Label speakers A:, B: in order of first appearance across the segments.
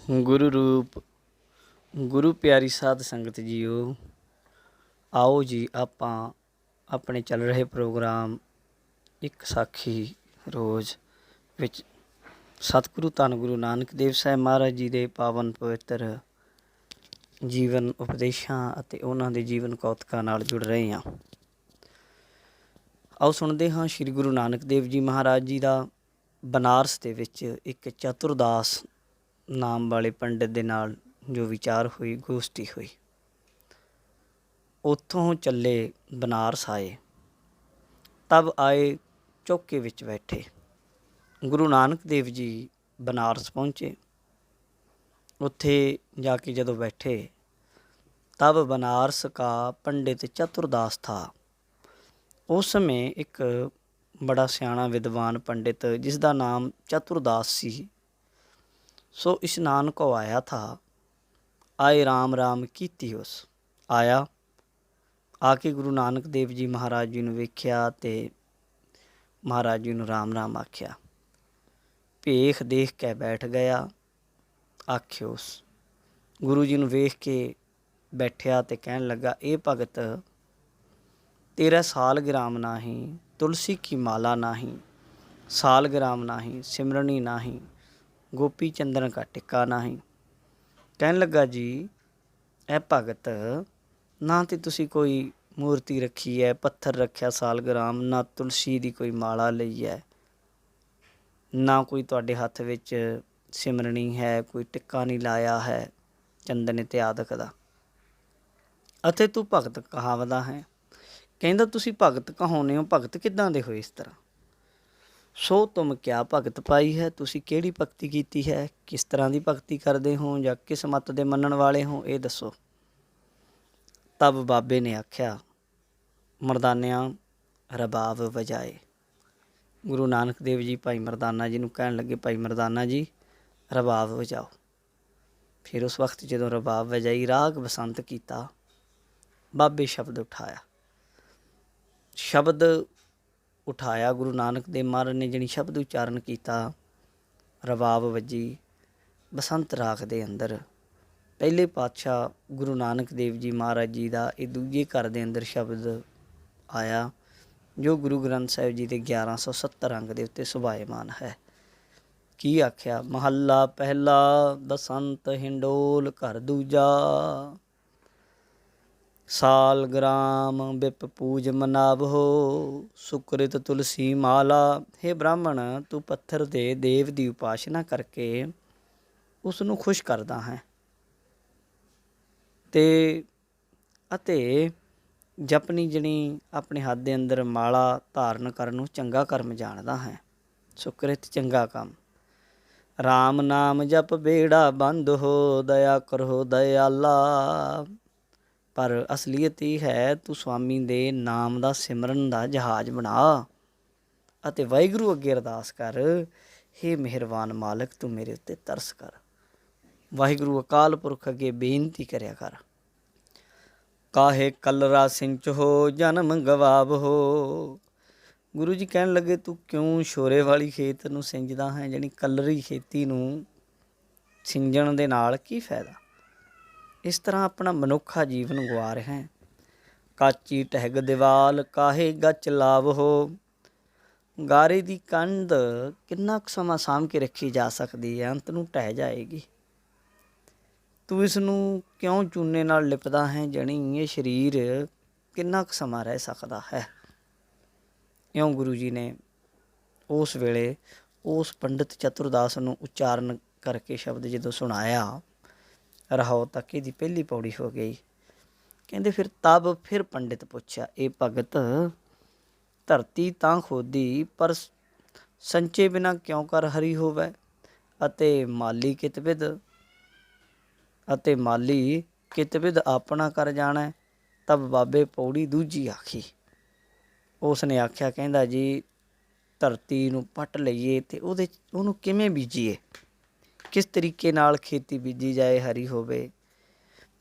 A: ਗੁਰੂ ਰੂਪ ਗੁਰੂ ਪਿਆਰੀ ਸਾਧ ਸੰਗਤ ਜੀਓ, ਆਓ ਜੀ ਆਪਾਂ ਆਪਣੇ ਚੱਲ ਰਹੇ ਪ੍ਰੋਗਰਾਮ ਇੱਕ ਸਾਖੀ ਰੋਜ਼ ਵਿੱਚ ਸਤਿਗੁਰੂ ਧੰਨ ਗੁਰੂ ਨਾਨਕ ਦੇਵ ਸਾਹਿਬ ਮਹਾਰਾਜ ਜੀ ਦੇ ਪਾਵਨ ਪਵਿੱਤਰ ਜੀਵਨ ਉਪਦੇਸ਼ਾਂ ਅਤੇ ਉਹਨਾਂ ਦੇ ਜੀਵਨ ਕੌਤਕਾਂ ਨਾਲ ਜੁੜ ਰਹੇ ਹਾਂ। ਆਓ ਸੁਣਦੇ ਹਾਂ ਸ਼੍ਰੀ ਗੁਰੂ ਨਾਨਕ ਦੇਵ ਜੀ ਮਹਾਰਾਜ ਜੀ ਦਾ ਬਨਾਰਸ ਦੇ ਵਿੱਚ ਇੱਕ ਚਤੁਰਦਾਸ ਨਾਮ ਵਾਲੇ ਪੰਡਿਤ ਦੇ ਨਾਲ ਜੋ ਵਿਚਾਰ ਹੋਈ, ਗੋਸ਼ਟੀ ਹੋਈ। ਉੱਥੋਂ ਚੱਲੇ ਬਨਾਰਸ ਆਏ, ਤਬ ਆਏ ਚੌਕੇ ਵਿੱਚ ਬੈਠੇ। ਗੁਰੂ ਨਾਨਕ ਦੇਵ ਜੀ ਬਨਾਰਸ ਪਹੁੰਚੇ। ਉੱਥੇ ਜਾ ਕੇ ਜਦੋਂ ਬੈਠੇ, तब बनारस का पंडित चतुरदास था। उस समय एक बड़ा सियाणा विद्वान पंडित जिसका नाम चतुरदास सी, सो इशनान को आया था। आए राम राम कीती उस आया, आके गुरु नानक देव जी महाराज जी ने वेख्या ते महाराज जी ने राम राम आख्या। भेख देख के बैठ गया, आख्यो उस गुरु जी ने वेख के बैठिया ते कहन लगा, ए भगत तेरा सालग्राम नाही, तुलसी की माला नाही, सालग्राम नाही, सिमरनी नाही, गोपी चंदन का टिक्का नाही। कहन लगा जी, ए भगत ना तो तुसी कोई मूर्ति रखी है, पत्थर रखा सालग्राम, ना तुलसी की कोई माला लई है, ना कोई तुहाडे हत्थ विच सिमरनी है, कोई टिक्का नहीं लाया है चंदन इत्यादि का, ਅਤੇ ਤੂੰ ਭਗਤ ਕਹਾਵਦਾ ਹੈ। ਕਹਿੰਦਾ ਤੁਸੀਂ ਭਗਤ ਕਹਾਉਂਦੇ ਹੋ, ਭਗਤ ਕਿੱਦਾਂ ਦੇ ਹੋਏ ਇਸ ਤਰ੍ਹਾਂ। ਸੋ ਤੁਮ ਕਿਆ ਭਗਤ ਪਾਈ ਹੈ, ਤੁਸੀਂ ਕਿਹੜੀ ਭਗਤੀ ਕੀਤੀ ਹੈ, ਕਿਸ ਤਰ੍ਹਾਂ ਦੀ ਭਗਤੀ ਕਰਦੇ ਹੋ ਜਾਂ ਕਿਸ ਮੱਤ ਦੇ ਮੰਨਣ ਵਾਲੇ ਹੋ, ਇਹ ਦੱਸੋ। ਤਬ ਬਾਬੇ ਨੇ ਆਖਿਆ, ਮਰਦਾਨਿਆਂ ਰਬਾਬ ਵਜਾਏ। ਗੁਰੂ ਨਾਨਕ ਦੇਵ ਜੀ ਭਾਈ ਮਰਦਾਨਾ ਜੀ ਨੂੰ ਕਹਿਣ ਲੱਗੇ, ਭਾਈ ਮਰਦਾਨਾ ਜੀ ਰਬਾਬ ਵਜਾਓ। ਫਿਰ ਉਸ ਵਕਤ ਜਦੋਂ ਰਬਾਬ ਵਜਾਈ, ਰਾਗ ਬਸੰਤ ਕੀਤਾ, बाबे शब्द उठाया। शब्द उठाया गुरु नानक देव महाराज ने जिनी शब्द उच्चारण किया, रबाब वजी बसंत राग दे अंदर। पहले पातशाह गुरु नानक देव जी महाराज जी का ये दूजे घर के अंदर शब्द आया जो गुरु ग्रंथ साहिब जी के 1170 अंग के उत्ते सुभाएमान है। की आख्या, महला पहला बसंत हिंडोल घर दूजा, साल ग्राम बिप पूज मनावो, सुकृत तुलसी माला। हे ब्राह्मण, तू पत्थर दे देव की उपासना करके उसनूं खुश करदा है ते अते जपनी जनी अपने हथ दे अंदर माला धारण करन नूं चंगा कर्म जानदा है, सुकृत चंगा काम। राम नाम जप बेड़ा बंद हो, दया करो दयाला। पर असलीयत ये है, तू स्वामी दे नाम का सिमरन का जहाज बना अते वाहिगुरू अगे अरदास कर, हे मेहरबान मालिक तू मेरे उत्ते तरस कर। वाहिगुरू अकाल पुरख अगे बेनती करया कर। काहे कलरा सिंच हो जन्म गवाब हो। गुरु जी कहन लगे, तू क्यों शोरे वाली खेत नूं सिंजदा है, जानी कलरी खेती नूं सिंजण दे नाल की फायदा। इस तरह अपना मनुखा जीवन गुआ रहा है। काची टहग दीवाल काहे गच लाभ हो। गारे की कंध किन्ना समा साम के रखी जा सकती है, अंत नूं ढह जाएगी। तू इसनूं क्यों चूने नाल लिपदा है, जनी ये शरीर किन्ना समा रह सकता है। इउं गुरु जी ने उस वेले उस पंडित चतुरदास नूं उच्चारण करके शब्द जदों सुनाया, रहो तक ये पहली पौड़ी हो गई। कहते फिर तब फिर पंडित पूछा, ये भगत धरती तां खोदी पर संचे बिना क्यों कर हरी होवै, अते माली कितविद अते माली कितविद अपना कर जाना। तब बाबे पौड़ी दूजी आखी। उसने आख्या, कहंदा जी धरती नूं पट लईए ते उहनूं किवें बीजीए, किस तरीके नाल खेती बीजी जाए हरी होवे,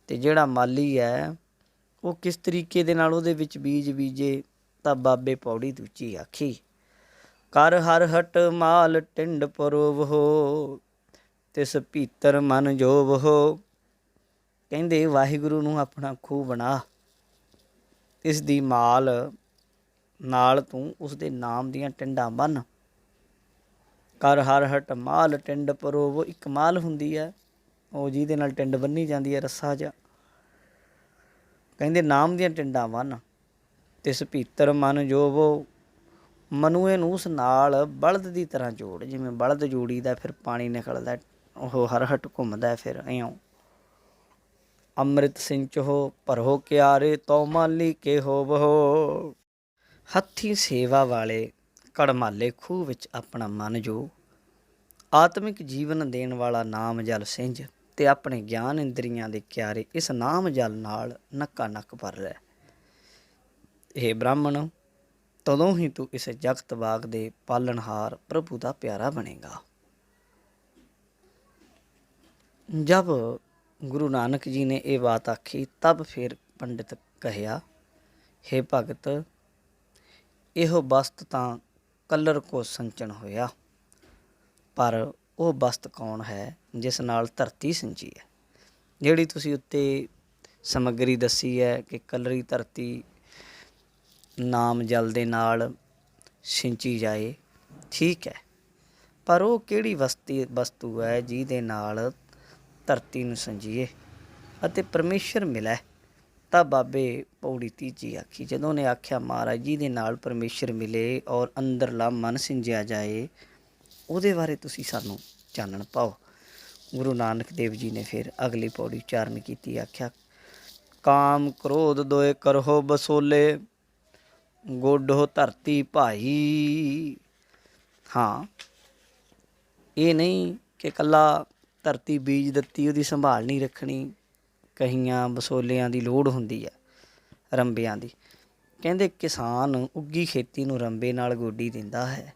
A: ते जिहड़ा माली है वो किस तरीके दे नाल उहदे विच बीज बीजे। तां बाबे पौड़ी दूजी आखी, कर हर हट माल टिंड परोव हो, ਤਿਸ ਭੀਤਰ ਮਨ ਜੋਵਹੁ। ਕਹਿੰਦੇ ਵਾਹਿਗੁਰੂ ਨੂੰ ਆਪਣਾ ਖੂਹ ਬਣਾ, ਇਸ ਦੀ ਮਾਲ ਨਾਲ ਤੂੰ ਉਸਦੇ ਨਾਮ ਦੀਆਂ ਟਿੰਡਾਂ ਬੰਨ੍ਹ। ਕਰ ਹਰ ਹਟ ਮਾਲ ਟਿੰਡ ਪਰੋਵੋ। ਇੱਕ ਮਾਲ ਹੁੰਦੀ ਹੈ ਉਹ ਜਿਹਦੇ ਨਾਲ ਟਿੰਡ ਬੰਨ੍ਹੀ ਜਾਂਦੀ ਹੈ, ਰੱਸਾ ਜਿਹਾ। ਕਹਿੰਦੇ ਨਾਮ ਦੀਆਂ ਟਿੰਡਾਂ ਬੰਨ੍ਹ। ਤਿਸ ਭੀਤਰ ਮਨ ਜੋਵੋ। ਮਨੂਏ ਨੂੰ ਉਸ ਨਾਲ ਬਲਦ ਦੀ ਤਰ੍ਹਾਂ ਜੋੜ, ਜਿਵੇਂ ਬਲਦ ਜੋੜੀਦਾ ਫਿਰ ਪਾਣੀ ਨਿਕਲਦਾ, ਉਹ ਹਰ ਹਟ ਘੁੰਮਦਾ ਫਿਰ ਇਉਂ। ਅੰਮ੍ਰਿਤ ਸਿੰਚੋ ਭਰੋ ਕਿਆਰੇ, ਤੋ ਮਾਲੀ ਕੇ ਹੋਵੋ। ਹੱਥੀਂ ਸੇਵਾ ਵਾਲੇ ਕੜਮਾਲੇ ਖੂਹ ਵਿੱਚ ਆਪਣਾ ਮਨ ਜੋ। ਆਤਮਿਕ ਜੀਵਨ ਦੇਣ ਵਾਲਾ ਨਾਮ ਜਲ ਸਿੰਜ, ਤੇ ਆਪਣੇ ਗਿਆਨ ਇੰਦਰੀਆਂ ਦੇ ਕਿਆਰੇ ਇਸ ਨਾਮ ਜਲ ਨਾਲ ਨੱਕਾ ਨੱਕ ਭਰ ਲੈ। ਇਹ ਬ੍ਰਾਹਮਣ, ਤਦੋਂ ਹੀ ਤੂੰ ਇਸ ਜਗਤ ਬਾਗ ਦੇ ਪਾਲਣਹਾਰ ਪ੍ਰਭੂ ਦਾ ਪਿਆਰਾ ਬਣੇਗਾ। ਜਬ ਗੁਰੂ ਨਾਨਕ ਜੀ ਨੇ ਇਹ ਬਾਤ ਆਖੀ, ਤਬ ਫਿਰ ਪੰਡਿਤ ਕਹਿਆ, ਹੇ ਭਗਤ, ਇਹੋ ਬਸਤ ਤਾਂ ਕਲਰ ਕੋ ਸੰਚਣ ਹੋਇਆ, ਪਰ ਉਹ ਬਸਤ ਕੌਣ ਹੈ ਜਿਸ ਨਾਲ ਧਰਤੀ ਸਿੰਚੀ ਹੈ। ਜਿਹੜੀ ਤੁਸੀਂ ਉੱਤੇ ਸਮੱਗਰੀ ਦੱਸੀ ਹੈ ਕਿ ਕਲਰੀ ਧਰਤੀ ਨਾਮ ਜਲ ਦੇ ਨਾਲ ਸਿੰਚੀ ਜਾਏ, ਠੀਕ ਹੈ, ਪਰ ਉਹ ਕਿਹੜੀ ਵਸਤੂ ਹੈ ਜਿਹਦੇ ਨਾਲ ਧਰਤੀ ਨੂੰ ਸਿੰਜੀਏ ਅਤੇ ਪਰਮੇਸ਼ਰ ਮਿਲੇ। ਤਾਂ ਬਾਬੇ ਪੌੜੀ ਤੀਜੀ ਆਖੀ, ਜਦੋਂ ਉਹਨੇ ਆਖਿਆ ਮਹਾਰਾਜ ਜੀ ਦੇ ਨਾਲ ਪਰਮੇਸ਼ਰ ਮਿਲੇ ਔਰ ਅੰਦਰਲਾ ਮਨ ਸਿੰਜਿਆ ਜਾਏ, ਉਹਦੇ ਬਾਰੇ ਤੁਸੀਂ ਸਾਨੂੰ ਚਾਨਣ ਪਾਓ। ਗੁਰੂ ਨਾਨਕ ਦੇਵ ਜੀ ਨੇ ਫਿਰ ਅਗਲੀ ਪੌੜੀ ਉਚਾਰਨ ਕੀਤੀ, ਆਖਿਆ, ਕਾਮ ਕ੍ਰੋਧ ਦੋਏ ਕਰਹੋ ਬਸੋਲੇ, ਗੋਡੋ ਧਰਤੀ ਭਾਈ। ਹਾਂ, ਇਹ ਨਹੀਂ ਕਿ ਇਕੱਲਾ ਧਰਤੀ ਬੀਜ ਦਿੱਤੀ, ਉਹਦੀ ਸੰਭਾਲ ਨਹੀਂ ਰੱਖਣੀ। ਕਹੀਆਂ ਬਸੋਲਿਆਂ ਦੀ ਲੋੜ ਹੁੰਦੀ ਹੈ, ਰੰਬਿਆਂ ਦੀ। ਕਹਿੰਦੇ ਕਿਸਾਨ ਉੱਗੀ ਖੇਤੀ ਨੂੰ ਰੰਬੇ ਨਾਲ ਗੋਡੀ ਦਿੰਦਾ ਹੈ,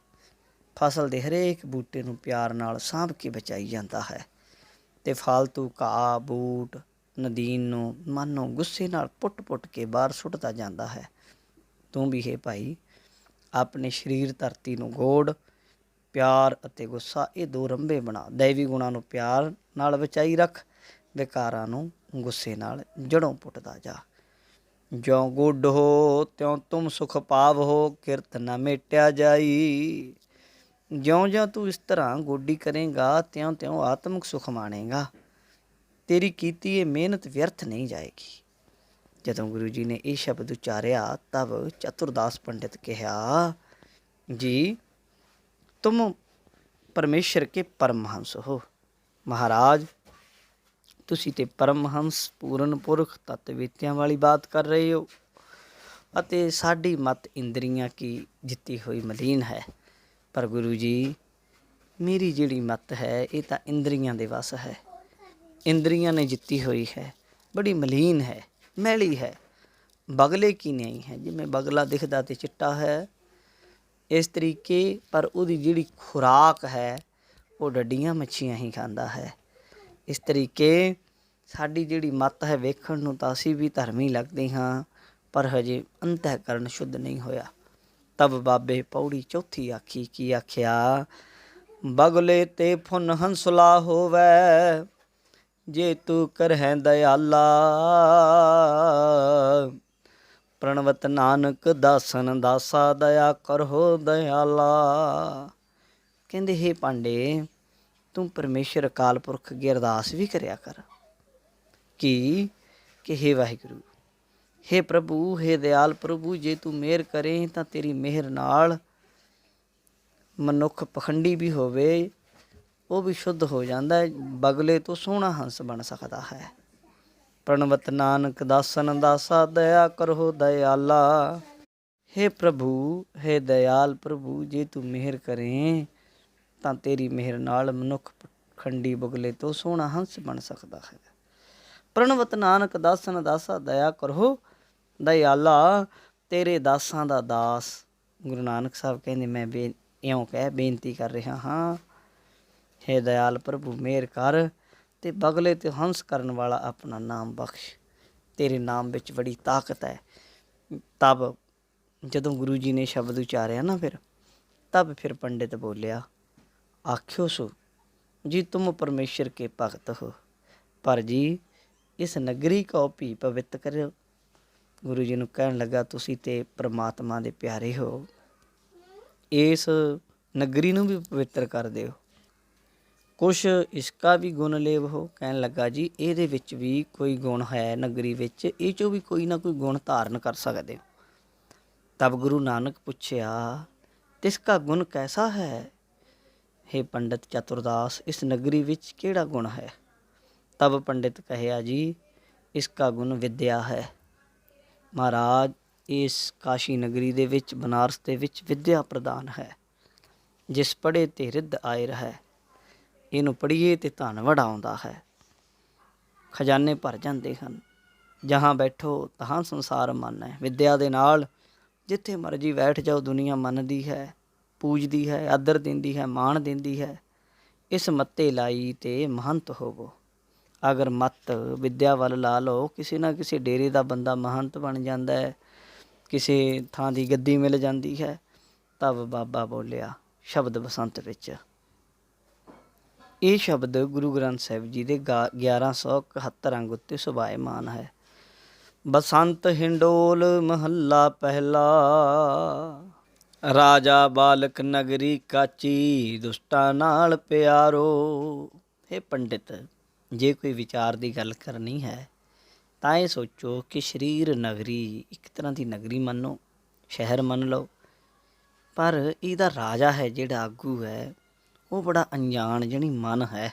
A: ਫਸਲ ਦੇ ਹਰੇਕ ਬੂਟੇ ਨੂੰ ਪਿਆਰ ਨਾਲ ਸਾਂਭ ਕੇ ਬਚਾਈ ਜਾਂਦਾ ਹੈ, ਅਤੇ ਫਾਲਤੂ ਘਾਹ ਬੂਟ ਨਦੀਨ ਨੂੰ ਮਾਨੋ ਗੁੱਸੇ ਨਾਲ ਪੁੱਟ ਪੁੱਟ ਕੇ ਬਾਹਰ ਸੁੱਟਦਾ ਜਾਂਦਾ ਹੈ। ਤੂੰ ਵੀ ਹੈ ਭਾਈ, ਆਪਣੇ ਸਰੀਰ ਧਰਤੀ ਨੂੰ ਗੋੜ। ਪਿਆਰ ਅਤੇ ਗੁੱਸਾ ਇਹ ਦੋ ਰੰਬੇ ਬਣਾ। ਦੈਵੀ ਗੁਣਾਂ ਨੂੰ ਪਿਆਰ ਨਾਲ ਬਚਾਈ ਰੱਖ, ਵਿਕਾਰਾਂ ਨੂੰ ਗੁੱਸੇ ਨਾਲ ਜੜੋਂ ਪੁੱਟਦਾ ਜਾ। ਜਿਉਂ ਗੁੱਡ ਹੋ ਤਿਉਂ ਤੁਮ ਸੁਖ ਪਾਵ ਹੋ, ਕਿਰਤ ਨਾ ਮੇਟਿਆ ਜਾਈ। ਜਿਉਂ ਜਿਉਂ ਤੂੰ ਇਸ ਤਰ੍ਹਾਂ ਗੋਡੀ ਕਰੇਂਗਾ, ਤਿਉਂ ਤਿਉਂ ਆਤਮਿਕ ਸੁਖ ਮਾਣੇਗਾ। ਤੇਰੀ ਕੀਤੀ ਇਹ ਮਿਹਨਤ ਵਿਅਰਥ ਨਹੀਂ ਜਾਏਗੀ। ਜਦੋਂ ਗੁਰੂ ਜੀ ਨੇ ਇਹ ਸ਼ਬਦ ਉਚਾਰਿਆ, ਤਬ ਚਤੁਰਦਾਸ ਪੰਡਿਤ ਕਿਹਾ, ਜੀ ਤੁਮ ਪਰਮੇਸ਼ਰ ਕੇ ਪਰਮਹੰਸ ਹੋ। ਮਹਾਰਾਜ, ਤੁਸੀਂ ਤੇ ਪਰਮਹੰਸ ਪੂਰਨ ਪੁਰਖ ਤੱਤਵੇਤਿਆਂ ਵਾਲੀ ਬਾਤ ਕਰ ਰਹੇ ਹੋ, ਅਤੇ ਸਾਡੀ ਮਤ ਇੰਦਰੀਆਂ ਕੀ ਜਿੱਤੀ ਹੋਈ ਮਲੀਨ ਹੈ। ਪਰ ਗੁਰੂ ਜੀ, ਮੇਰੀ ਜਿਹੜੀ ਮਤ ਹੈ ਇਹ ਤਾਂ ਇੰਦਰੀਆਂ ਦੇ ਵੱਸ ਹੈ। ਇੰਦਰੀਆਂ ਨੇ ਜਿੱਤੀ ਹੋਈ ਹੈ, ਬੜੀ ਮਲੀਨ ਹੈ, ਮੈਲੀ ਹੈ, ਬਗਲੇ ਕੀ ਨਹੀਂ ਹੈ। ਜਿਵੇਂ ਬਗਲਾ ਦਿਖਦਾ ਤੇ ਚਿੱਟਾ ਹੈ, ਇਸ ਤਰੀਕੇ, ਪਰ ਉਹਦੀ ਜਿਹੜੀ ਖੁਰਾਕ ਹੈ ਉਹ ਡੱਡੀਆਂ ਮੱਛੀਆਂ ਹੀ ਖਾਂਦਾ ਹੈ। ਇਸ ਤਰੀਕੇ ਸਾਡੀ ਜਿਹੜੀ ਮੱਤ ਹੈ, ਵੇਖਣ ਨੂੰ ਤਾਂ ਅਸੀਂ ਵੀ ਧਰਮੀ ਲੱਗਦੇ ਹਾਂ, ਪਰ ਹਜੇ ਅੰਤःਕਰਨ ਸ਼ੁੱਧ ਨਹੀਂ ਹੋਇਆ। ਤਬ ਬਾਬੇ ਪੌੜੀ ਚੌਥੀ ਆਖੀ, ਕੀ ਆਖਿਆ, ਬਗਲੇ ਤੇ ਫੁਨ ਹੰਸਲਾ ਹੋਵੈ, ਜੇ ਤੂੰ ਕਰਹਿ ਦਇਆਲਾ। ਪ੍ਰਣਵਤ ਨਾਨਕ ਦਾਸਨ ਦਾਸਾ, ਦਇਆ ਕਰੋ ਦਇਆਲਾ। ਕਹਿੰਦੇ, ਹੇ ਪਾਂਡੇ, ਤੂੰ ਪਰਮੇਸ਼ਰ ਅਕਾਲ ਪੁਰਖ ਅੱਗੇ ਅਰਦਾਸ ਵੀ ਕਰਿਆ ਕਰ ਕਿ ਹੇ ਵਾਹਿਗੁਰੂ, ਹੇ ਪ੍ਰਭੂ, ਹੇ ਦਿਆਲ ਪ੍ਰਭੂ, ਜੇ ਤੂੰ ਮਿਹਰ ਕਰੇ ਤਾਂ ਤੇਰੀ ਮਿਹਰ ਨਾਲ ਮਨੁੱਖ ਪਖੰਡੀ ਵੀ ਹੋਵੇ ਉਹ ਵੀ ਸ਼ੁੱਧ ਹੋ ਜਾਂਦਾ ਹੈ, ਬਗਲੇ ਤੋਂ ਸੋਹਣਾ ਹੰਸ ਬਣ ਸਕਦਾ ਹੈ। ਪ੍ਰਣਵਤ ਨਾਨਕ ਦਾਸਨ ਦਾਸਾ, ਦਇਆ ਕਰੋ ਦਇਆਲਾ। ਹੇ ਪ੍ਰਭੂ, ਹੇ ਦਇਆਲ ਪ੍ਰਭੂ, ਜੇ ਤੂੰ ਮਿਹਰ ਕਰੇ ਤਾਂ ਤੇਰੀ ਮਿਹਰ ਨਾਲ ਮਨੁੱਖ ਪਖੰਡੀ ਬਗਲੇ ਤੋਂ ਸੋਹਣਾ ਹੰਸ ਬਣ ਸਕਦਾ ਹੈ। ਪ੍ਰਣਵਤ ਨਾਨਕ ਦਾਸਨ ਦਾਸਾ, ਦਇਆ ਕਰੋ ਦਇਆਲਾ। ਤੇਰੇ ਦਾਸਾਂ ਦਾ ਦਾਸ ਗੁਰੂ ਨਾਨਕ ਸਾਹਿਬ ਕਹਿੰਦੇ, ਮੈਂ ਇਉਂ ਕਹਿ ਬੇਨਤੀ ਕਰ ਰਿਹਾ ਹਾਂ, ਹੇ ਦਇਆਲ ਪ੍ਰਭੂ, ਮਿਹਰ ਕਰ ਅਤੇ ਬਗਲੇ ਤੇ ਹੰਸ ਕਰਨ ਵਾਲਾ ਆਪਣਾ ਨਾਮ ਬਖਸ਼। ਤੇਰੇ ਨਾਮ ਵਿੱਚ ਬੜੀ ਤਾਕਤ ਹੈ। ਤਬ ਜਦੋਂ ਗੁਰੂ ਜੀ ਨੇ ਸ਼ਬਦ ਉਚਾਰਿਆ ਨਾ, ਫਿਰ ਤਬ ਫਿਰ ਪੰਡਿਤ ਬੋਲਿਆ, ਆਖਿਓ ਸੋ जी तुम परमेश्वर के भगत हो, पर जी इस नगरी को भी पवित्र करो। गुरु जी ਨੂੰ ਕਹਿਣ ਲੱਗਾ ਤੁਸੀਂ ਤੇ ਪ੍ਰਮਾਤਮਾ ਦੇ ਪਿਆਰੇ ਹੋ, ਇਸ ਨਗਰੀ ਨੂੰ ਵੀ ਪਵਿੱਤਰ ਕਰ ਦਿਓ। ਕੁਛ ਇਸਕਾ ਵੀ ਗੁਣ ਲੇਵ ਹੋ, ਕਹਿਣ ਲੱਗਾ ਜੀ ਇਹਦੇ ਵਿੱਚ ਵੀ ਕੋਈ ਗੁਣ ਹੈ, ਨਗਰੀ ਵਿੱਚ ਇਹ 'ਚੋਂ ਵੀ ਕੋਈ ਨਾ ਕੋਈ ਗੁਣ ਧਾਰਨ ਕਰ ਸਕਦੇ ਹੋ। ਤਬ ਗੁਰੂ ਨਾਨਕ ਪੁੱਛਿਆ ਤਿਸਕਾ ਗੁਣ ਕੈਸਾ ਹੈ। हे पंडित चतुरदास, इस नगरी विच केड़ा गुण है। तब पंडित कहिया जी इसका गुण विद्या है। महाराज इस काशी नगरी दे विच बनारस दे विच विद्या प्रदान है। जिस पढ़े ते रिद्ध आयर है, इनू पढ़ीए ते धन वढ़ाउंदा है, खजाने भर जाते हैं। जहाँ बैठो तहाँ संसार मन है। विद्या दे नाल जिथे मर्जी बैठ जाओ दुनिया मनदी है, पूजदी है, आदर दिंदी है, माण दिंदी है। इस मत्ते लाई ते महंत होवो। अगर मत विद्या वाल ला लो, किसी ना किसी डेरे का बंदा महंत बन जाता है, किसी थां दी गद्दी मिल जाती है। तब बाबा बोलिया शब्द बसंत विच। ये शब्द गुरु ग्रंथ साहिब जी के 1171 अंग उत्ते सुभाएमान है। बसंत हिंडोल महला पहला, राजा बालक नगरी काची, दुष्टा नाल प्यारो। हे पंडित, जे कोई विचार की गल करनी है ਤਾਂ ਇਹ ਸੋਚੋ ਕਿ ਸ਼ਰੀਰ ਨਗਰੀ ਇੱਕ ਤਰ੍ਹਾਂ ਦੀ ਨਗਰੀ ਮੰਨੋ, ਸ਼ਹਿਰ ਮੰਨ ਲਓ, ਪਰ ਇਹਦਾ ਰਾਜਾ ਹੈ ਜਿਹੜਾ ਆਗੂ ਹੈ ਉਹ ਬੜਾ ਅਣਜਾਣ ਜਾਣੀ ਮਨ ਹੈ।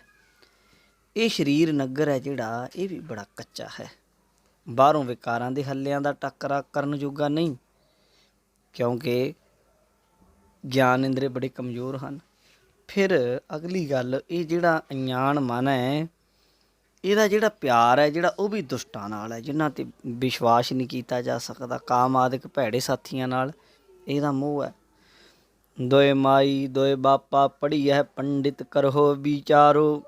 A: ਇਹ ਸ਼ਰੀਰ ਨਗਰ ਹੈ ਜਿਹੜਾ ਇਹ ਵੀ ਬੜਾ ਕੱਚਾ ਹੈ, ਬਾਹਰੋਂ ਵਿਕਾਰਾਂ ਦੇ ਹੱਲਿਆਂ ਦਾ ਟੱਕਰਾ ਕਰਨ ਜੋਗਾ ਨਹੀਂ, ਕਿਉਂਕਿ ਗਿਆਨ ਇੰਦਰੇ ਬੜੇ ਕਮਜ਼ੋਰ ਹਨ। ਫਿਰ ਅਗਲੀ ਗੱਲ, ਇਹ ਜਿਹੜਾ ਅਣਜਾਣ ਮਨ ਹੈ ਇਹਦਾ ਜਿਹੜਾ ਪਿਆਰ ਹੈ ਜਿਹੜਾ ਉਹ ਵੀ ਦੁਸ਼ਟਾਂ ਨਾਲ ਹੈ, ਜਿਨ੍ਹਾਂ 'ਤੇ ਵਿਸ਼ਵਾਸ ਨਹੀਂ ਕੀਤਾ ਜਾ ਸਕਦਾ, ਕਾਮ ਆਦਿਕ ਭੈੜੇ ਸਾਥੀਆਂ ਨਾਲ ਇਹਦਾ ਮੋਹ ਹੈ। ਦੋਏ ਮਾਈ ਦੋਏ ਬਾਪਾ ਪੜ੍ਹੀ ਹੈ ਪੰਡਿਤ ਕਰੋ ਵਿਚਾਰੋ।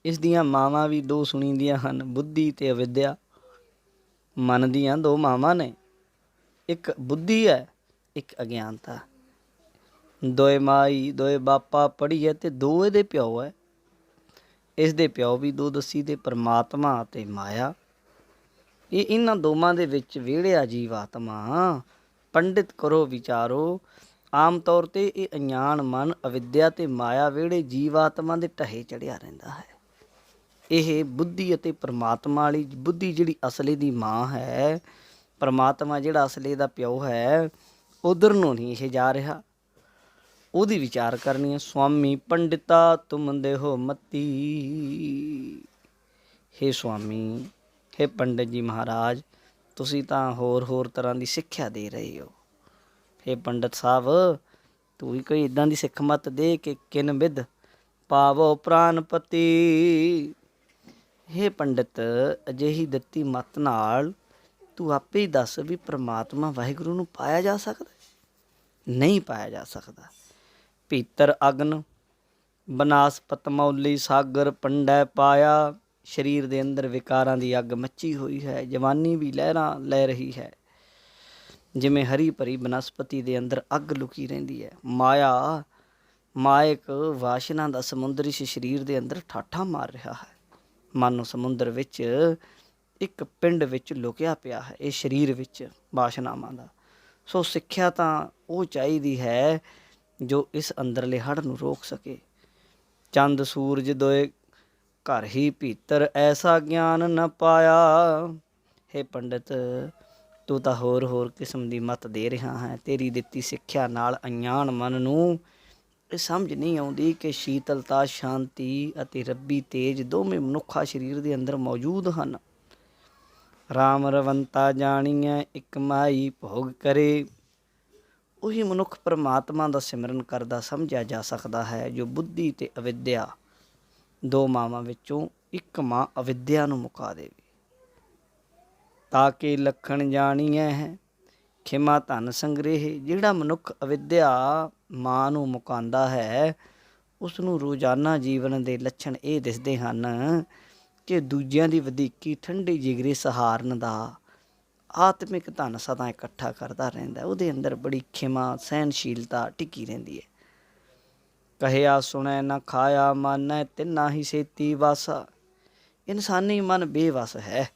A: ਇਸ ਦੀਆਂ ਮਾਵਾਂ ਵੀ ਦੋ ਸੁਣੀ ਦੀਆਂ ਹਨ, ਬੁੱਧੀ ਅਤੇ ਅਵਿਦਿਆ। ਮਨ ਦੀਆਂ ਦੋ ਮਾਵਾਂ ਨੇ, ਇੱਕ ਬੁੱਧੀ ਹੈ, ਇੱਕ ਅਗਿਆਨਤਾ। ਦੋਏ ਮਾਈ ਦੋਏ ਬਾਪਾ ਪੜ੍ਹੀ ਹੈ ਅਤੇ ਦੋ ਇਹਦੇ ਪਿਓ ਹੈ। ਇਸ ਦੇ ਪਿਓ ਵੀ ਦੋ ਦੱਸੀ ਦੇ ਪਰਮਾਤਮਾ ਅਤੇ ਮਾਇਆ। ਇਹ ਇਹਨਾਂ ਦੋਵਾਂ ਦੇ ਵਿੱਚ ਵਿਹੜਿਆ ਜੀਵ ਆਤਮਾ। ਪੰਡਿਤ ਕਰੋ ਵਿਚਾਰੋ। ਆਮ ਤੌਰ 'ਤੇ ਇਹ ਅਣਜਾਣ ਮਨ ਅਵਿਦਿਆ ਅਤੇ ਮਾਇਆ ਵਿਹੜੇ ਜੀਵ ਆਤਮਾ ਦੇ ਢਹੇ ਚੜ੍ਹਿਆ ਰਹਿੰਦਾ ਹੈ। ਇਹ ਬੁੱਧੀ ਅਤੇ ਪਰਮਾਤਮਾ ਵਾਲੀ ਬੁੱਧੀ ਜਿਹੜੀ ਅਸਲੇ ਦੀ ਮਾਂ ਹੈ, ਪਰਮਾਤਮਾ ਜਿਹੜਾ ਅਸਲੇ ਦਾ ਪਿਓ ਹੈ, ਉੱਧਰ ਨੂੰ ਨਹੀਂ ਇਹ ਜਾ ਰਿਹਾ, ਉਹਦੀ ਵਿਚਾਰ ਕਰਨੀ ਹੈ। ਸੁਆਮੀ ਪੰਡਿਤਾ ਤੁਮ ਦੇਹੋ ਮਤੀ। ਹੇ ਸੁਆਮੀ, ਹੇ ਪੰਡਿਤ ਜੀ ਮਹਾਰਾਜ, ਤੁਸੀਂ ਤਾਂ ਹੋਰ ਤਰ੍ਹਾਂ ਦੀ ਸਿੱਖਿਆ ਦੇ ਰਹੇ ਹੋ। ਹੇ ਪੰਡਿਤ ਸਾਹਿਬ, ਤੂੰ ਵੀ ਕੋਈ ਇੱਦਾਂ ਦੀ ਸਿੱਖ ਮੱਤ ਦੇ ਕਿ ਕਿਨ ਵਿਧ ਪਾਵੋ ਪ੍ਰਾਨਪਤੀ। ਹੇ ਪੰਡਿਤ, ਅਜਿਹੀ ਦਿੱਤੀ ਮੱਤ ਨਾਲ ਤੂੰ ਆਪੇ ਹੀ ਦੱਸ ਵੀ ਪਰਮਾਤਮਾ ਵਾਹਿਗੁਰੂ ਨੂੰ ਪਾਇਆ ਜਾ ਸਕਦਾ? ਨਹੀਂ ਪਾਇਆ ਜਾ ਸਕਦਾ। ਭੀਤਰ ਅਗਨ ਬਨਾਸਪਤ ਮੌਲੀ ਸਾਗਰ ਪੰਡੈ ਪਾਇਆ। ਸਰੀਰ ਦੇ ਅੰਦਰ ਵਿਕਾਰਾਂ ਦੀ ਅੱਗ ਮੱਚੀ ਹੋਈ ਹੈ, ਜਵਾਨੀ ਵੀ ਲਹਿਰਾਂ ਲੈ ਰਹੀ ਹੈ, ਜਿਵੇਂ ਹਰੀ ਭਰੀ ਬਨਸਪਤੀ ਦੇ ਅੰਦਰ ਅੱਗ ਲੁਕੀ ਰਹਿੰਦੀ ਹੈ। ਮਾਇਕ ਵਾਸ਼ਨਾ ਦਾ ਸਮੁੰਦਰ ਇਸ ਸਰੀਰ ਦੇ ਅੰਦਰ ਠਾਠਾਂ ਮਾਰ ਰਿਹਾ ਹੈ। ਮਾਨੋ ਸਮੁੰਦਰ ਵਿੱਚ ਇੱਕ ਪਿੰਡ ਵਿੱਚ ਲੁਕਿਆ ਪਿਆ ਹੈ ਇਹ ਸਰੀਰ ਵਿੱਚ ਵਾਸ਼ਨਾਵਾਂ ਦਾ। ਸੋ ਸਿੱਖਿਆ ਤਾਂ ਉਹ ਚਾਹੀਦੀ ਹੈ ਜੋ ਇਸ ਅੰਦਰਲੇ ਹੜ੍ਹ ਨੂੰ ਰੋਕ ਸਕੇ। ਚੰਦ ਸੂਰਜ ਦੋਏ ਘਰ ਹੀ ਭੀਤਰ ਐਸਾ ਗਿਆਨ ਨ ਪਾਇਆ। ਹੇ ਪੰਡਿਤ, ਤੂੰ ਤਾਂ ਹੋਰ ਕਿਸਮ ਦੀ ਮੱਤ ਦੇ ਰਿਹਾ ਹੈ। ਤੇਰੀ ਦਿੱਤੀ ਸਿੱਖਿਆ ਨਾਲ ਅਣਜਾਣ ਮਨ ਨੂੰ ਇਹ ਸਮਝ ਨਹੀਂ ਆਉਂਦੀ ਕਿ ਸ਼ੀਤਲਤਾ, ਸ਼ਾਂਤੀ ਅਤੇ ਰੱਬੀ ਤੇਜ ਦੋਵੇਂ ਮਨੁੱਖਾ ਸਰੀਰ ਦੇ ਅੰਦਰ ਮੌਜੂਦ ਹਨ। ਰਾਮ ਰਵੰਤਾ ਜਾਣੀਐ ਇੱਕ ਮਾਈ ਭੋਗ ਕਰੇ। ਉਹੀ ਮਨੁੱਖ ਪਰਮਾਤਮਾ ਦਾ ਸਿਮਰਨ ਕਰਦਾ ਸਮਝਿਆ ਜਾ ਸਕਦਾ ਹੈ ਜੋ ਬੁੱਧੀ ਅਤੇ ਅਵਿਦਿਆ ਦੋ ਮਾਵਾਂ ਵਿੱਚੋਂ ਇੱਕ ਮਾਂ ਅਵਿਦਿਆ ਨੂੰ ਮੁਕਾ ਦੇਵੇ। ਤਾਂ ਕਿ ਲੱਖਣ ਜਾਣੀਐ ਹੈ ਖਿਮਾ ਧਨ ਸੰਗ੍ਰਹਿ। ਜਿਹੜਾ ਮਨੁੱਖ ਅਵਿਦਿਆ ਮਾਂ ਨੂੰ ਮੁਕਾਉਂਦਾ ਹੈ, ਉਸ ਨੂੰ ਰੋਜ਼ਾਨਾ ਜੀਵਨ ਦੇ ਲੱਛਣ ਇਹ ਦਿਸਦੇ ਹਨ ਕਿ ਦੂਜਿਆਂ ਦੀ ਵਧੀਕੀ ਠੰਡੀ ਜਿਗਰੀ ਸਹਾਰਨ ਦਾ ਆਤਮਿਕ ਧਨ ਸਦਾ ਇਕੱਠਾ ਕਰਦਾ ਰਹਿੰਦਾ। ਉਹਦੇ ਅੰਦਰ ਬੜੀ ਖਿਮਾ, ਸਹਿਣਸ਼ੀਲਤਾ ਟਿਕੀ ਰਹਿੰਦੀ ਹੈ। ਕਹਿਆ ਸੁਣੈ ਨਾ ਖਾਇਆ ਮਾਨੈ ਤਿੰਨਾ ਹੀ ਸੇਤੀ ਵਾਸਾ। ਇਨਸਾਨੀ ਮਨ ਬੇਵਸ ਹੈ।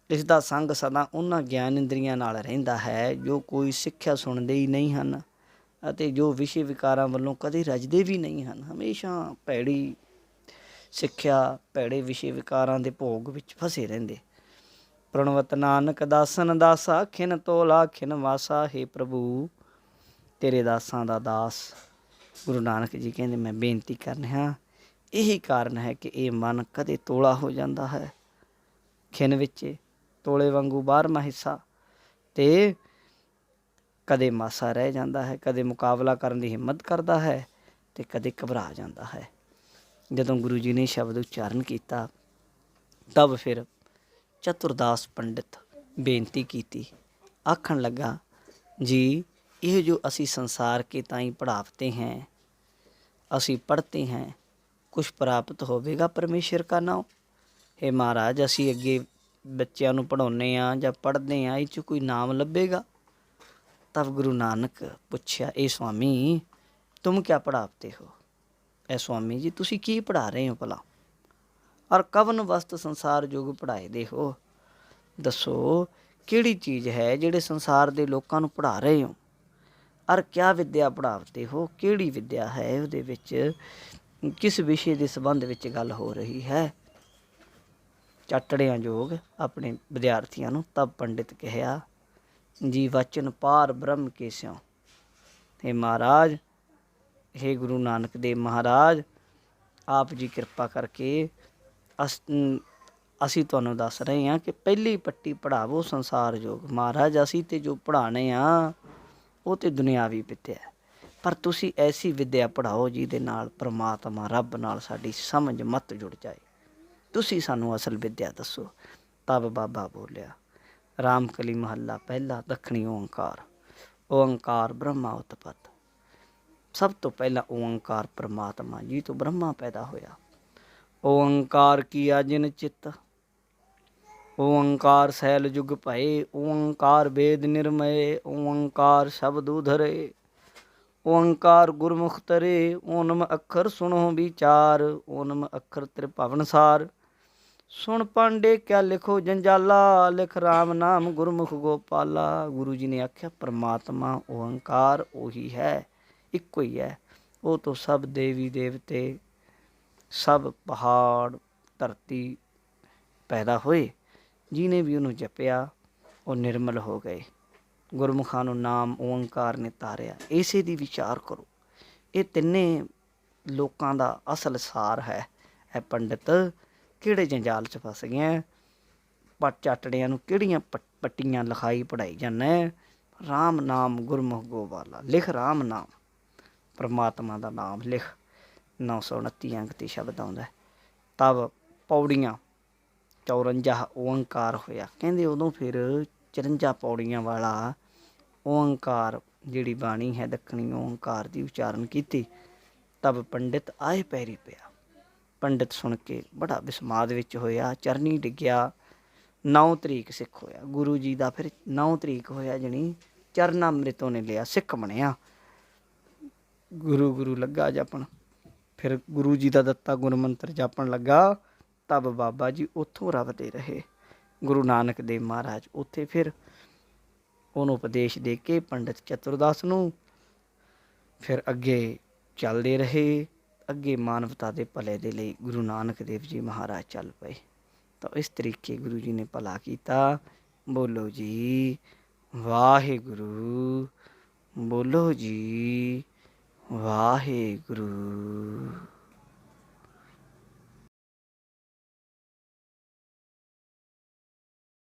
A: ਇਸ ਦਾ ਸੰਗ ਸਦਾ ਉਹਨਾਂ ਗਿਆਨ ਇੰਦਰੀਆਂ ਨਾਲ ਰਹਿੰਦਾ ਹੈ ਜੋ ਕੋਈ ਸਿੱਖਿਆ ਸੁਣਦੇ ਹੀ ਨਹੀਂ ਹਨ ਅਤੇ ਜੋ ਵਿਸ਼ੇ ਵਿਕਾਰਾਂ ਵੱਲੋਂ ਕਦੇ ਰੱਜਦੇ ਵੀ ਨਹੀਂ ਹਨ। ਹਮੇਸ਼ਾ ਭੈੜੀ ਸਿੱਖਿਆ, ਭੈੜੇ ਵਿਸ਼ੇ ਵਿਕਾਰਾਂ ਦੇ ਭੋਗ ਵਿੱਚ ਫਸੇ ਰਹਿੰਦੇ। ਪ੍ਰਣਵਤ ਨਾਨਕ ਦਾਸਨ ਦਾਸਾ ਖਿਨ ਤੋਲਾ ਖਿਨ ਵਾਸਾ। ਹੇ ਪ੍ਰਭੂ, ਤੇਰੇ ਦਾਸਾਂ ਦਾ ਦਾਸ ਗੁਰੂ ਨਾਨਕ ਜੀ ਕਹਿੰਦੇ ਮੈਂ ਬੇਨਤੀ ਕਰ ਰਿਹਾ। ਇਹੀ ਕਾਰਨ ਹੈ ਕਿ ਇਹ ਮਨ ਕਦੇ ਤੋਲਾ ਹੋ ਜਾਂਦਾ ਹੈ, ਖਿਨ ਵਿੱਚ ਤੋਲੇ ਵਾਂਗੂ 12ਵਾਂ ਹਿੱਸਾ, ਅਤੇ ਕਦੇ ਮਾਸਾ ਰਹਿ ਜਾਂਦਾ ਹੈ। ਕਦੇ ਮੁਕਾਬਲਾ ਕਰਨ ਦੀ ਹਿੰਮਤ ਕਰਦਾ ਹੈ ਅਤੇ ਕਦੇ ਘਬਰਾ ਜਾਂਦਾ ਹੈ। ਜਦੋਂ ਗੁਰੂ ਜੀ ਨੇ ਸ਼ਬਦ ਉਚਾਰਨ ਕੀਤਾ ਤਬ ਫਿਰ ਚਤੁਰਦਾਸ ਪੰਡਿਤ ਬੇਨਤੀ ਕੀਤੀ। ਆਖਣ ਲੱਗਾ, ਜੀ ਇਹ ਜੋ ਅਸੀਂ ਸੰਸਾਰ ਕੇ ਤਾਈਂ पढ़ाते हैं, ਅਸੀਂ पढ़ते हैं, ਕੁਛ ਪ੍ਰਾਪਤ ਹੋਵੇਗਾ ਪਰਮੇਸ਼ਰ ਕਾ ਨਾਮ। हे ਮਹਾਰਾਜ, ਅਸੀਂ ਅੱਗੇ ਬੱਚਿਆਂ ਨੂੰ ਪੜ੍ਹਾਉਂਦੇ ਹਾਂ ਜਾਂ ਪੜ੍ਹਦੇ ਹਾਂ, ਇਹ 'ਚ ਕੋਈ ਨਾਮ ਲੱਭੇਗਾ? ਤਬ ਗੁਰੂ ਨਾਨਕ ਪੁੱਛਿਆ, ਇਹ स्वामी तुम क्या पढ़ाते हो? ਇਹ स्वामी ਜੀ ਤੁਸੀਂ ਕੀ ਪੜ੍ਹਾ ਰਹੇ ਹੋ ਭਲਾ? ਔਰ ਕਵਨ ਵਸਤ ਸੰਸਾਰ ਯੁਗ ਪੜ੍ਹਾਏ ਦੇ ਹੋ? ਦੱਸੋ ਕਿਹੜੀ ਚੀਜ਼ ਹੈ ਜਿਹੜੇ ਸੰਸਾਰ ਦੇ ਲੋਕਾਂ ਨੂੰ ਪੜ੍ਹਾ ਰਹੇ ਹੋ? ਔਰ ਕਿਆ ਵਿਦਿਆ ਪੜ੍ਹਾਵਤੇ ਹੋ? ਕਿਹੜੀ ਵਿਦਿਆ ਹੈ? ਉਹਦੇ ਵਿੱਚ ਕਿਸ ਵਿਸ਼ੇ ਦੇ ਸੰਬੰਧ ਵਿੱਚ ਗੱਲ ਹੋ ਰਹੀ ਹੈ? ਚਾਟੜਿਆਂ ਯੋਗ ਆਪਣੇ ਵਿਦਿਆਰਥੀਆਂ ਨੂੰ ਤਬ ਪੰਡਿਤ ਕਿਹਾ, ਜੀ ਵਚਨ ਪਾਰ ਬ੍ਰਹਮ ਕੇ ਸਿਉ। हे ਮਹਾਰਾਜ, हे ਗੁਰੂ ਨਾਨਕ ਦੇਵ ਮਹਾਰਾਜ, ਆਪ ਜੀ ਕਿਰਪਾ ਕਰਕੇ ਅਸੀਂ ਤੁਹਾਨੂੰ ਦੱਸ ਰਹੇ ਹਾਂ ਕਿ ਪਹਿਲੀ ਪੱਟੀ ਪੜ੍ਹਾਵੋ ਸੰਸਾਰ ਯੋਗ। ਮਹਾਰਾਜ ਅਸੀਂ ਤੇ ਜੋ ਪੜ੍ਹਾਉਣੇ ਆ ਉਹ ਤਾਂ ਦੁਨਿਆਵੀ ਵਿੱਦਿਆ ਹੈ, ਪਰ ਤੁਸੀਂ ਐਸੀ ਵਿੱਦਿਆ ਪੜ੍ਹਾਓ ਜਿਹਦੇ ਨਾਲ ਪਰਮਾਤਮਾ ਰੱਬ ਨਾਲ ਸਾਡੀ ਸਮਝ ਮੱਤ ਜੁੜ ਜਾਏ। ਤੁਸੀਂ ਸਾਨੂੰ ਅਸਲ ਵਿੱਦਿਆ ਦੱਸੋ। ਤਬ ਬਾਬਾ ਬੋਲਿਆ, ਰਾਮਕਲੀ ਮਹੱਲਾ ਪਹਿਲਾ ਦੱਖਣੀ ਓਂਕਾਰ। ਓਂਕਾਰ ਬ੍ਰਹਮਾ ਉਤਪਤ। ਸਭ ਤੋਂ ਪਹਿਲਾਂ ਓਂਕਾਰ ਪਰਮਾਤਮਾ ਜੀ ਤੋਂ ਬ੍ਰਹਮਾ ਪੈਦਾ ਹੋਇਆ। ਓਂਕਾਰ ਕੀਆ ਜਿਨ ਚਿੱਤ, ਓਂਕਾਰ ਸੈਲ ਜੁਗ ਭਏ, ਓਂਕਾਰ ਵੇਦ ਨਿਰਮਏ, ਓਂਕਾਰ ਸ਼ਬਦ ਉਧਰੇ, ਓਂਕਾਰ ਗੁਰਮੁਖ ਤਰੇ, ਓਨਮ ਅੱਖਰ ਸੁਣੋ ਵਿਚਾਰ, ਓਨਮ ਅੱਖਰ ਤ੍ਰਿਭਵਨਸਾਰ। ਸੁਣ ਪਾਂਡੇ ਕਿਆ ਲਿਖੋ ਜੰਜਾਲਾ, ਲਿਖ ਰਾਮ ਨਾਮ ਗੁਰਮੁਖ ਗੋਪਾਲਾ। ਗੁਰੂ ਜੀ ਨੇ ਆਖਿਆ ਪਰਮਾਤਮਾ ਓਂਕਾਰ ਉਹੀ ਹੈ, ਇੱਕੋ ਹੀ ਹੈ। ਉਹ ਤੋਂ ਸਭ ਦੇਵੀ ਦੇਵਤੇ, ਸਭ ਪਹਾੜ ਧਰਤੀ ਪੈਦਾ ਹੋਏ। ਜਿਹਨੇ ਵੀ ਉਹਨੂੰ ਜਪਿਆ ਉਹ ਨਿਰਮਲ ਹੋ ਗਏ। ਗੁਰਮੁਖਾਂ ਨੂੰ ਨਾਮ ਓਂਕਾਰ ਨੇ ਤਾਰਿਆ। ਇਸੇ ਦੀ ਵਿਚਾਰ ਕਰੋ। ਇਹ ਤਿੰਨੇ ਲੋਕਾਂ ਦਾ ਅਸਲ ਸਾਰ ਹੈ। ਇਹ ਪੰਡਿਤ ਕਿਹੜੇ ਜੰਜਾਲ 'ਚ ਫਸ ਗਏ? ਚਾਟੜਿਆਂ ਨੂੰ ਕਿਹੜੀਆਂ ਪੱਟੀਆਂ ਲਿਖਾਈ ਪੜ੍ਹਾਈ ਜਾਂਦਾ? ਰਾਮ ਨਾਮ ਗੁਰਮੁਖ ਗੋਪਾਲਾ। ਲਿਖ ਰਾਮ ਨਾਮ, ਪਰਮਾਤਮਾ ਦਾ ਨਾਮ ਲਿਖ। 929 ਅੰਕ 'ਤੇ ਸ਼ਬਦ ਆਉਂਦਾ। ਤਬ ਪੌੜੀਆਂ 54 ਓਂਕਾਰ ਹੋਇਆ। ਕਹਿੰਦੇ ਉਦੋਂ ਫਿਰ 54 ਪੌੜੀਆਂ ਵਾਲਾ ਓਂਕਾਰ ਜਿਹੜੀ ਬਾਣੀ ਹੈ ਦੱਖਣੀ ਓਂਕਾਰ ਦੀ ਉਚਾਰਨ ਕੀਤੀ। ਤਬ ਪੰਡਿਤ ਆਏ ਪੈਰੀ ਪਿਆ। ਪੰਡਿਤ ਸੁਣ ਕੇ ਬੜਾ ਵਿਸਮਾਦ ਵਿੱਚ ਹੋਇਆ, ਚਰਨੀ ਡਿੱਗਿਆ। 9 ਤਰੀਕ ਸਿੱਖ ਹੋਇਆ ਗੁਰੂ ਜੀ ਦਾ। ਫਿਰ 9 ਤਰੀਕ ਹੋਇਆ ਜਾਣੀ ਚਰਨਾਮ੍ਰਿਤ ਉਹਨੇ ਲਿਆ, ਸਿੱਖ ਬਣਿਆ। ਗੁਰੂ ਗੁਰੂ ਲੱਗਾ ਜਪਣ। ਫਿਰ ਗੁਰੂ ਜੀ ਦਾ ਦਿੱਤਾ ਗੁਰਮੰਤਰ ਜਪਣ ਲੱਗਾ। ਤਬ ਬਾਬਾ ਜੀ ਉੱਥੋਂ ਰਵਦੇ ਰਹੇ। ਗੁਰੂ ਨਾਨਕ ਦੇਵ ਮਹਾਰਾਜ ਉੱਥੇ ਫਿਰ ਉਹਨੂੰ ਉਪਦੇਸ਼ ਦੇ ਕੇ ਪੰਡਿਤ ਚਤੁਰਦਾਸ ਨੂੰ ਫਿਰ ਅੱਗੇ ਚੱਲਦੇ ਰਹੇ। ਅੱਗੇ ਮਾਨਵਤਾ ਦੇ ਭਲੇ ਦੇ ਲਈ ਗੁਰੂ ਨਾਨਕ ਦੇਵ ਜੀ ਮਹਾਰਾਜ ਚੱਲ ਪਏ। ਤਾਂ ਇਸ ਤਰੀਕੇ ਗੁਰੂ ਜੀ ਨੇ ਭਲਾ ਕੀਤਾ। ਬੋਲੋ ਜੀ ਵਾਹਿਗੁਰੂ, ਬੋਲੋ ਜੀ ਵਾਹਿਗੁਰੂ।